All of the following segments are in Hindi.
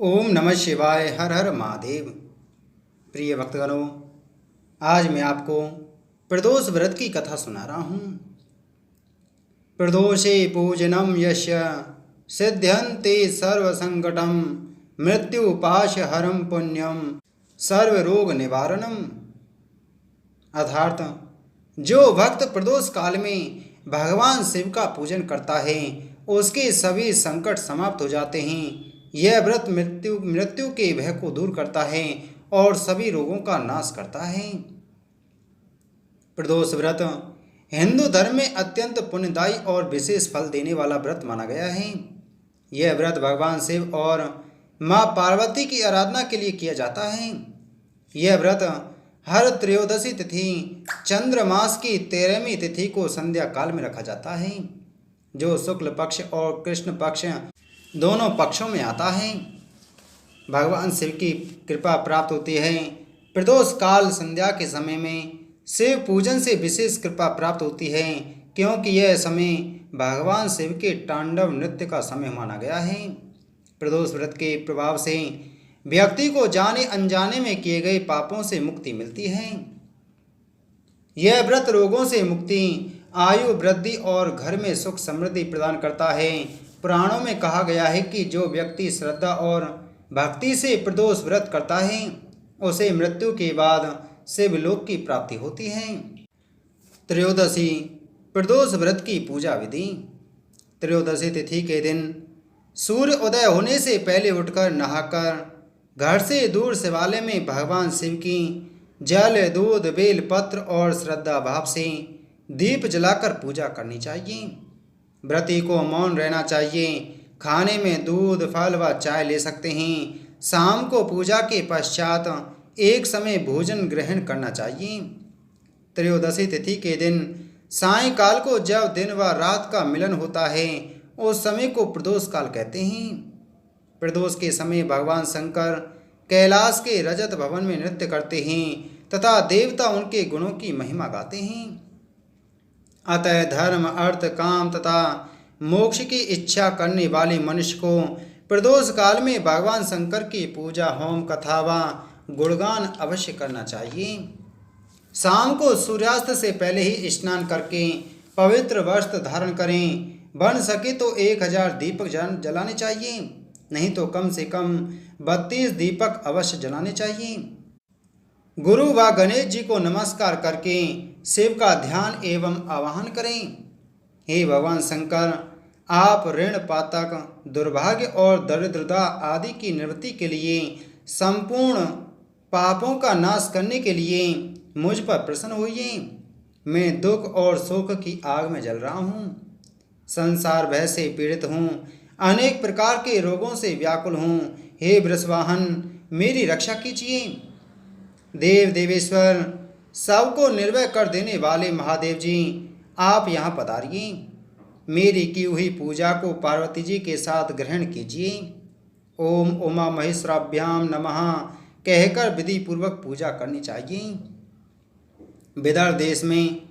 ओम नमः शिवाय। हर हर महादेव। प्रिय भक्तगणों, आज मैं आपको प्रदोष व्रत की कथा सुना रहा हूँ। प्रदोषे पूजनम यस्य सिद्ध्यन्ते सर्वसंकटम मृत्युपाशहरम पुण्यम सर्वरोग निवारणम। अर्थात जो भक्त प्रदोष काल में भगवान शिव का पूजन करता है उसके सभी संकट समाप्त हो जाते हैं। यह व्रत मृत्यु के भय को दूर करता है और सभी रोगों का नाश करता है। प्रदोष व्रत हिंदू धर्म में अत्यंत पुण्यदायी और विशेष फल देने वाला व्रत माना गया है। यह व्रत भगवान शिव और माँ पार्वती की आराधना के लिए किया जाता है। यह व्रत हर त्रयोदशी तिथि चंद्र मास की 13वीं तिथि को संध्या काल में रखा जाता है, जो शुक्ल पक्ष और कृष्ण पक्ष दोनों पक्षों में आता है। भगवान शिव की कृपा प्राप्त होती है। प्रदोष काल संध्या के समय में शिव पूजन से विशेष कृपा प्राप्त होती है, क्योंकि यह समय भगवान शिव के तांडव नृत्य का समय माना गया है। प्रदोष व्रत के प्रभाव से व्यक्ति को जाने अनजाने में किए गए पापों से मुक्ति मिलती है। यह व्रत रोगों से मुक्ति, आयु वृद्धि और घर में सुख समृद्धि प्रदान करता है। पुराणों में कहा गया है कि जो व्यक्ति श्रद्धा और भक्ति से प्रदोष व्रत करता है उसे मृत्यु के बाद शिवलोक की प्राप्ति होती है। त्रयोदशी प्रदोष व्रत की पूजा विधि। त्रयोदशी तिथि के दिन सूर्य उदय होने से पहले उठकर नहाकर घर से दूर शिवालय में भगवान शिव की जल दूध बेल पत्र और श्रद्धा भाव से दीप जलाकर पूजा करनी चाहिए। व्रती को मौन रहना चाहिए। खाने में दूध फल व चाय ले सकते हैं। शाम को पूजा के पश्चात एक समय भोजन ग्रहण करना चाहिए। त्रयोदशी तिथि के दिन सायंकाल को जब दिन व रात का मिलन होता है उस समय को प्रदोष काल कहते हैं। प्रदोष के समय भगवान शंकर कैलाश के रजत भवन में नृत्य करते हैं तथा देवता उनके गुणों की महिमा गाते हैं। अतः धर्म अर्थ काम तथा मोक्ष की इच्छा करने वाले मनुष्य को प्रदोष काल में भगवान शंकर की पूजा होम कथा व गुणगान अवश्य करना चाहिए। शाम को सूर्यास्त से पहले ही स्नान करके पवित्र वस्त्र धारण करें। बन सके तो 1000 दीपक जलाने चाहिए, नहीं तो कम से कम 32 दीपक अवश्य जलाने चाहिए। गुरु व गणेश जी को नमस्कार करके शिव का ध्यान एवं आवाहन करें। हे भगवान शंकर, आप ऋण पातक दुर्भाग्य और दरिद्रता आदि की निवृत्ति के लिए संपूर्ण पापों का नाश करने के लिए मुझ पर प्रसन्न होइए। मैं दुख और शोक की आग में जल रहा हूँ। संसार भय से पीड़ित हूँ। अनेक प्रकार के रोगों से व्याकुल हूँ। हे वृषवाहन, मेरी रक्षा कीजिए। देव देवेश्वर, सबको निर्भय कर देने वाले महादेव जी, आप यहाँ पधारिए। मेरी की हुई पूजा को पार्वती जी के साथ ग्रहण कीजिए। ओम उमा महेश्वराभ्याम नमः कहकर विधि पूर्वक पूजा करनी चाहिए। विदर्भ देश में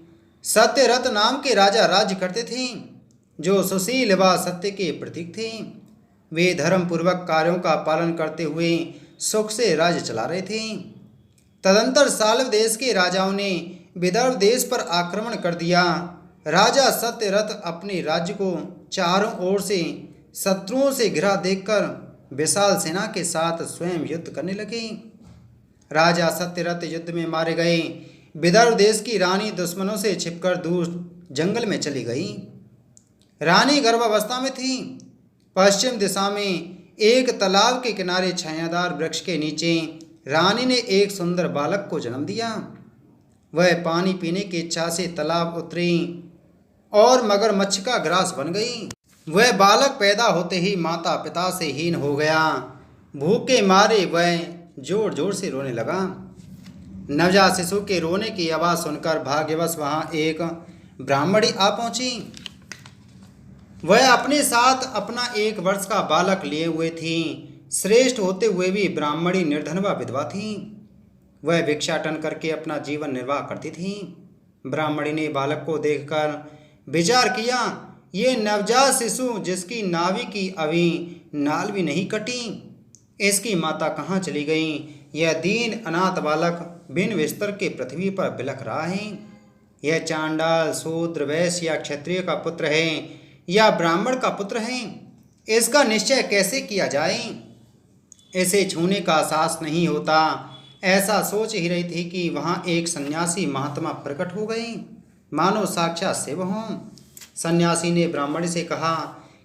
सत्यरथ नाम के राजा राज्य करते थे, जो सुशील व सत्य के प्रतीक थे। वे धर्म पूर्वक कार्यों का पालन करते हुए सुख से राज्य चला रहे थे। तदंतर साल्व देश के राजाओं ने विदर्भ देश पर आक्रमण कर दिया। राजा सत्यरथ अपने राज्य को चारों ओर से शत्रुओं से घिरा देखकर विशाल सेना के साथ स्वयं युद्ध करने लगे। राजा सत्यरथ युद्ध में मारे गए। विदर्भ देश की रानी दुश्मनों से छिपकर दूर जंगल में चली गई। रानी गर्भावस्था में थी। पश्चिम दिशा में एक तालाब के किनारे छायादार वृक्ष के नीचे रानी ने एक सुंदर बालक को जन्म दिया। वह पानी पीने की इच्छा से तालाब उतरी और मगरमच्छ का ग्रास बन गई। वह बालक पैदा होते ही माता पिता से हीन हो गया। भूख के मारे वह जोर जोर से रोने लगा। नवजात शिशु के रोने की आवाज़ सुनकर भाग्यवश वहाँ एक ब्राह्मणी आ पहुँची। वह अपने साथ अपना 1 वर्ष का बालक लिए हुए थी। श्रेष्ठ होते हुए भी ब्राह्मणी निर्धन व विधवा थी। वह भिक्षाटन करके अपना जीवन निर्वाह करती थी। ब्राह्मणी ने बालक को देखकर विचार किया, ये नवजात शिशु जिसकी नाभि की अभी नाल भी नहीं कटी, इसकी माता कहाँ चली गई? यह दीन अनाथ बालक बिन बिस्तर के पृथ्वी पर बिलख रहा है। यह चांडाल, शूद्र, वैश्य या क्षत्रिय का पुत्र है या ब्राह्मण का पुत्र है, इसका निश्चय कैसे किया जाए? इसे छूने का साहस नहीं होता। ऐसा सोच ही रही थी कि वहाँ एक सन्यासी महात्मा प्रकट हो गए, मानो साक्षात शिव हों। सन्यासी ने ब्राह्मण से कहा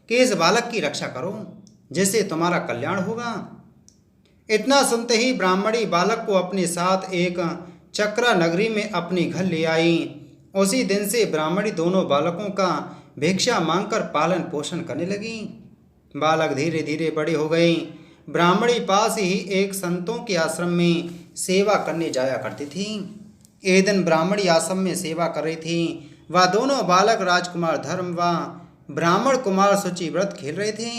कि इस बालक की रक्षा करो, जिससे तुम्हारा कल्याण होगा। इतना सुनते ही ब्राह्मणी बालक को अपने साथ एक चक्रा नगरी में अपने घर ले आई। उसी दिन से ब्राह्मणी दोनों बालकों का भिक्षा मांगकर पालन पोषण करने लगी। बालक धीरे धीरे बड़े हो गए। ब्राह्मणी पास ही एक संतों के आश्रम में सेवा करने जाया करती थी। एक दिन ब्राह्मणी आश्रम में सेवा कर रही थी। वह दोनों बालक राजकुमार धर्म व ब्राह्मण कुमार शुचिव्रत खेल रहे थे।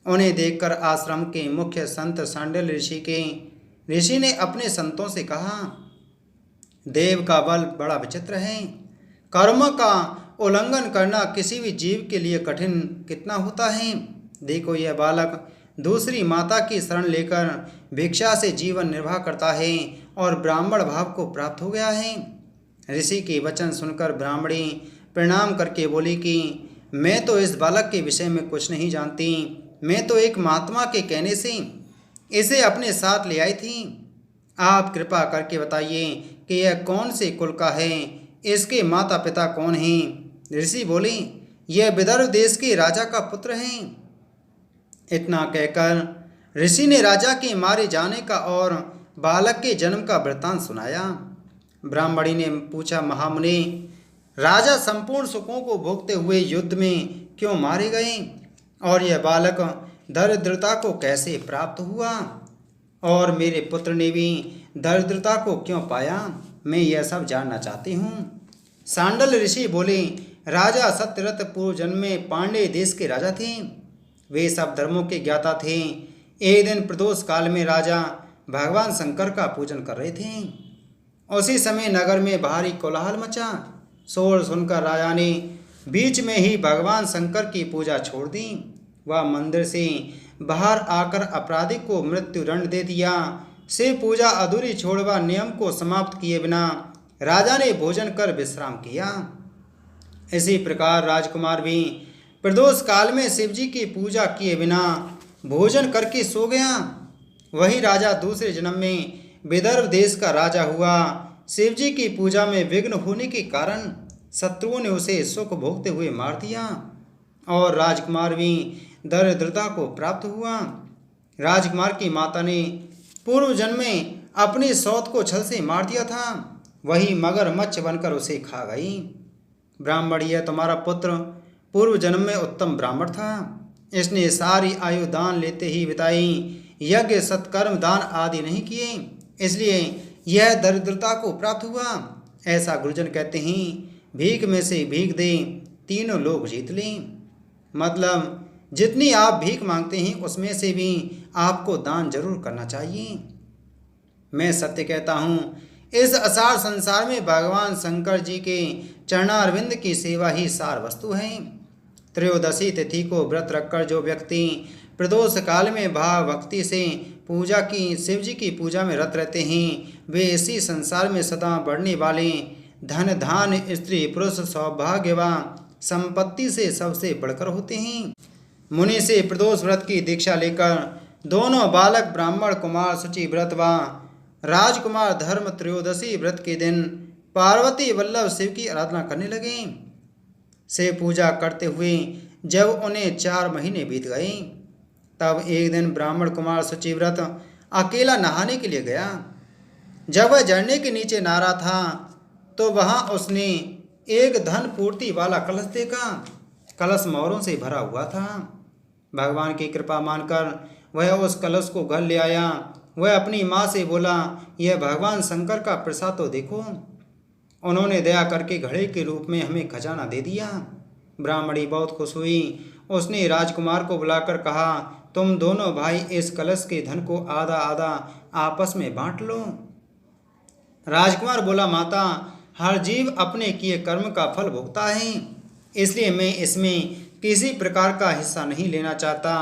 उन्हें देखकर आश्रम के मुख्य संत सांडल ऋषि ने अपने संतों से कहा, देव का बल बड़ा विचित्र है। कर्म का उल्लंघन करना किसी भी जीव के लिए कठिन कितना होता है। देखो, यह बालक दूसरी माता की शरण लेकर भिक्षा से जीवन निर्वाह करता है और ब्राह्मण भाव को प्राप्त हो गया है। ऋषि के वचन सुनकर ब्राह्मणी प्रणाम करके बोली कि मैं तो इस बालक के विषय में कुछ नहीं जानती। मैं तो एक महात्मा के कहने से इसे अपने साथ ले आई थी। आप कृपा करके बताइए कि यह कौन से कुल का है, इसके माता पिता कौन हैं? ऋषि बोले, यह विदर्भ देश के राजा का पुत्र है। इतना कहकर ऋषि ने राजा के मारे जाने का और बालक के जन्म का वृत्तांत सुनाया। ब्राह्मणी ने पूछा, महामुनि, राजा संपूर्ण सुखों को भोगते हुए युद्ध में क्यों मारे गए और यह बालक दरिद्रता को कैसे प्राप्त हुआ? और मेरे पुत्र ने भी दरिद्रता को क्यों पाया? मैं यह सब जानना चाहती हूँ। सांडल ऋषि बोले, राजा सत्यरथ पूर्व जन्म में पांडे देश के राजा थे। वे सब धर्मों के ज्ञाता थे। एक दिन प्रदोष काल में राजा भगवान शंकर का पूजन कर रहे थे। उसी समय नगर में भारी कोलाहल मचा। शोर सुनकर राजा ने बीच में ही भगवान शंकर की पूजा छोड़ दी। वह मंदिर से बाहर आकर अपराधी को मृत्यु दंड दे दिया। शिव पूजा अधूरी छोड़वा नियम को समाप्त किए बिना राजा ने भोजन कर विश्राम किया। इसी प्रकार राजकुमार भी प्रदोष काल में शिव जी की पूजा किए बिना भोजन करके सो गया। वही राजा दूसरे जन्म में विदर्भ देश का राजा हुआ। शिव जी की पूजा में विघ्न होने के कारण शत्रुओं ने उसे सुख भोगते हुए मार दिया और राजकुमार भी दरिद्रता को प्राप्त हुआ। राजकुमार की माता ने पूर्व जन्म में अपनी सौत को छल से मार दिया था। वही मगरमच्छ बनकर उसे खा गई। ब्राह्मण, यह तुम्हारा पुत्र पूर्व जन्म में उत्तम ब्राह्मण था। इसने सारी आयु दान लेते ही बिताई, यज्ञ सत्कर्म दान आदि नहीं किए, इसलिए यह दरिद्रता को प्राप्त हुआ। ऐसा गुरुजन कहते हैं, भीख में से भीख दे, तीनों लोग जीत लें। मतलब जितनी आप भीख मांगते हैं उसमें से भी आपको दान जरूर करना चाहिए। मैं सत्य कहता हूँ, इस असार संसार में भगवान शंकर जी के चरणारविंद की सेवा ही सार वस्तु है। त्रयोदशी तिथि को व्रत रखकर जो व्यक्ति प्रदोष काल में भाव भक्ति से पूजा की शिव जी की पूजा में रत रहते हैं, वे इसी संसार में सदा बढ़ने वाले धन धान स्त्री पुरुष सौभाग्य व संपत्ति से सबसे बढ़कर होते हैं। मुनि से प्रदोष व्रत की दीक्षा लेकर दोनों बालक ब्राह्मण कुमार शुचि व्रत व राजकुमार धर्म त्रयोदशी व्रत के दिन पार्वती वल्लभ शिव की आराधना करने लगे। शिव पूजा करते हुए जब उन्हें 4 महीने बीत गए, तब एक दिन ब्राह्मण कुमार शुचि व्रत अकेला नहाने के लिए गया। जब वह झरने के नीचे नहा रहा था तो वहाँ उसने एक धन पूर्ति वाला कलश देखा। कलश मोहरों से भरा हुआ था। भगवान की कृपा मानकर वह उस कलश को घर ले आया। वह अपनी माँ से बोला, यह भगवान शंकर का प्रसाद तो देखो। उन्होंने दया करके घड़े के रूप में हमें खजाना दे दिया। ब्राह्मणी बहुत खुश हुई। उसने राजकुमार को बुलाकर कहा, तुम दोनों भाई इस कलश के धन को आधा आधा आपस में बांट लो। राजकुमार बोला, माता, हर जीव अपने किए कर्म का फल भोगता है, इसलिए मैं इसमें किसी प्रकार का हिस्सा नहीं लेना चाहता।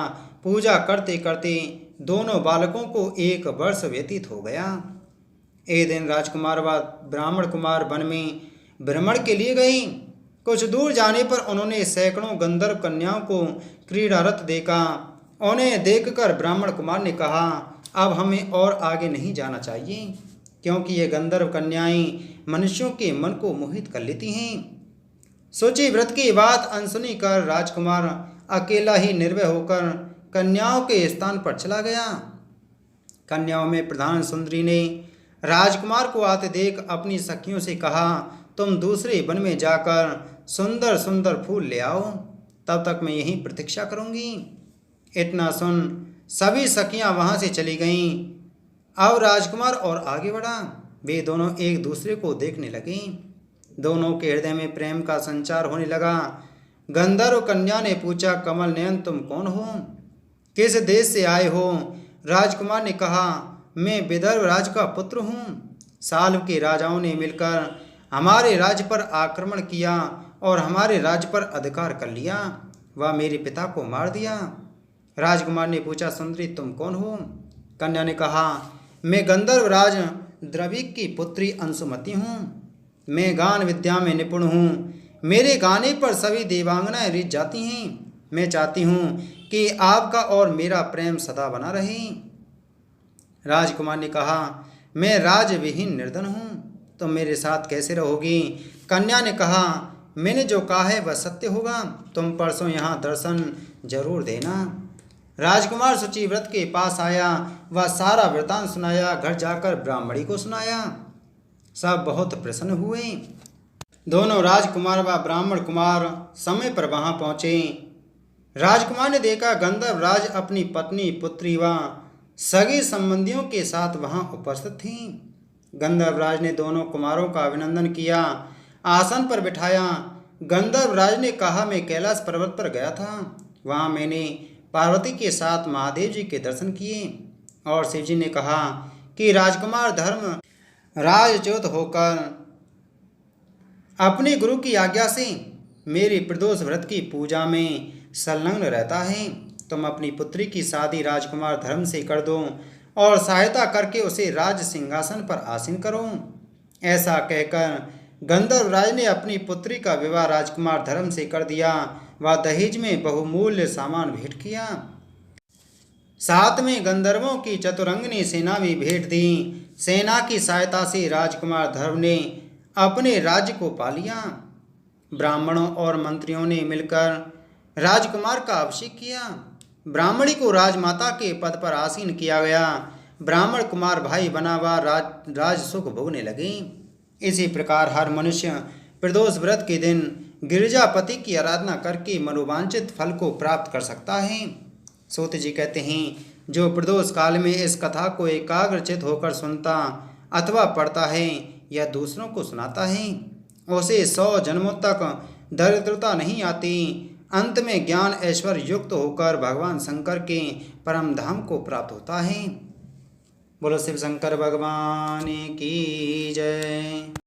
पूजा करते करते दोनों बालकों को 1 वर्ष व्यतीत हो गया। एक दिन राजकुमार व ब्राह्मण कुमार वन में भ्रमण के लिए गए। कुछ दूर जाने पर उन्होंने सैकड़ों गंधर्व कन्याओं को क्रीड़ारत देखा। उन्हें देखकर ब्राह्मण कुमार ने कहा, अब हमें और आगे नहीं जाना चाहिए, क्योंकि ये गंधर्व कन्याएं मनुष्यों के मन को मोहित कर लेती हैं। सोची व्रत की बात अनसुनी कर राजकुमार अकेला ही निर्भय होकर कन्याओं के स्थान पर चला गया। कन्याओं में प्रधान सुंदरी ने राजकुमार को आते देख अपनी सखियों से कहा, तुम दूसरे वन में जाकर सुंदर सुंदर फूल ले आओ, तब तक मैं यहीं प्रतीक्षा करूंगी। इतना सुन सभी सखियां वहां से चली गईं। अब राजकुमार और आगे बढ़ा। वे दोनों एक दूसरे को देखने लगे। दोनों के हृदय में प्रेम का संचार होने लगा। गंधर्व कन्या ने पूछा, कमल नयन तुम कौन हो, किस देश से आए हो? राजकुमार ने कहा, मैं विदर्भ राज का पुत्र हूँ। साल्व के राजाओं ने मिलकर हमारे राज्य पर आक्रमण किया और हमारे राज्य पर अधिकार कर लिया व मेरे पिता को मार दिया। राजकुमार ने पूछा, सुंदरी तुम कौन हो? कन्या ने कहा, मैं गंधर्व राज द्रविक की पुत्री अंशुमति हूँ। मैं गान विद्या में निपुण हूँ। मेरे गाने पर सभी देवांगनाएं रिझ जाती हैं। मैं चाहती हूँ कि आपका और मेरा प्रेम सदा बना रहे। राजकुमार ने कहा, मैं राजविहीन निर्धन हूँ, तुम मेरे साथ कैसे रहोगी? कन्या ने कहा, मैंने जो कहा है वह सत्य होगा, तुम परसों यहाँ दर्शन जरूर देना। राजकुमार शुचिव्रत के पास आया, वह सारा वृतांत सुनाया। घर जाकर ब्राह्मणी को सुनाया। सब बहुत प्रसन्न हुए। दोनों राजकुमार व ब्राह्मण कुमार समय पर वहां पहुंचे। राजकुमार ने देखा गंधर्व राज अपनी पत्नी, पुत्री व सगे संबंधियों के साथ वहां उपस्थित थीं। गंधर्व राज ने दोनों कुमारों का अभिनंदन किया, आसन पर बिठाया। गंधर्व राज ने कहा, मैं कैलाश पर्वत पर गया था, वहां मैंने पार्वती के साथ महादेव जी के दर्शन किए और शिव जी ने कहा कि राजकुमार धर्म राजच्युत होकर अपने गुरु की आज्ञा से मेरी प्रदोष व्रत की पूजा में संलग्न रहता है। तुम अपनी पुत्री की शादी राजकुमार धर्म से कर दो और सहायता करके उसे राज सिंहासन पर आसीन करो। ऐसा कहकर गंधर्व राज ने अपनी पुत्री का विवाह राजकुमार धर्म से कर दिया व दहेज में बहुमूल्य सामान भेंट किया। साथ में गंधर्वों की चतुरंगिनी सेना भी भेंट दी। सेना की सहायता से राजकुमार धर्म ने अपने राज्य को पा लिया। ब्राह्मणों और मंत्रियों ने मिलकर राजकुमार का अभिषेक किया। ब्राह्मणी को राजमाता के पद पर आसीन किया गया। ब्राह्मण कुमार भाई बना व राज सुख भोगने लगे। इसी प्रकार हर मनुष्य प्रदोष व्रत के दिन गिरिजापति की आराधना करके मनोवांछित फल को प्राप्त कर सकता है। सूत जी कहते हैं, जो प्रदोष काल में इस कथा को एकाग्रचित होकर सुनता अथवा पढ़ता है या दूसरों को सुनाता है, उसे 100 जन्मों तक दरिद्रता नहीं आती। अंत में ज्ञान ऐश्वर्य युक्त होकर भगवान शंकर के परम धाम को प्राप्त होता है। बोलो शिव शंकर भगवान की जय।